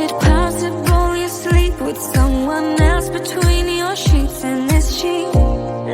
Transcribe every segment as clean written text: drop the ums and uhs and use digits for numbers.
it possible you sleep with someone else between your sheets? And is she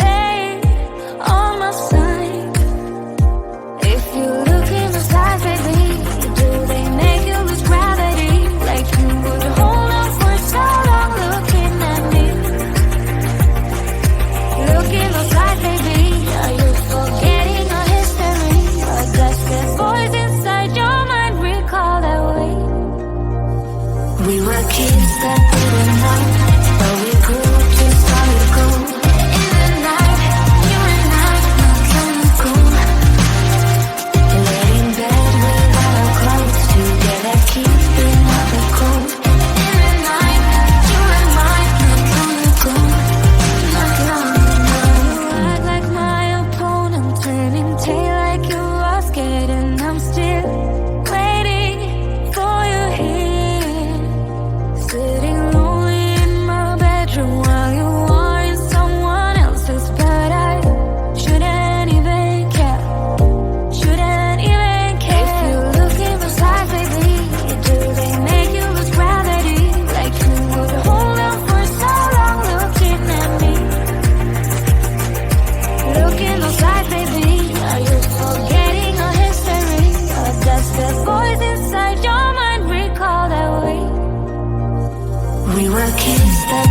laying on my side? If you look in the eyes, baby, do they make you lose gravity? Like you would hold on for so long looking at me. Look in those eyes, baby, are you forgetting our history? Or does that voice inside your mind recall that way? We were kids that didn't know, but we grew up just how you go. In the night, you and I, not trying to go. Lay in bed without our clothes, together keeping out the cold. In the night, you and I, not long ago, not long ago. You act like my opponent, turning tail like you are scared, and I'm still waiting for you here. Sitting lonely in my bedroom while you are in someone else's, but I shouldn't even care. Shouldn't even care. If you look in those eyes, baby, do they make you lose gravity? Like you would hold on for so long looking at me. Look in those eyes, baby, are you forgetting our history? Or does the voice inside your mind recall that way? We were kids that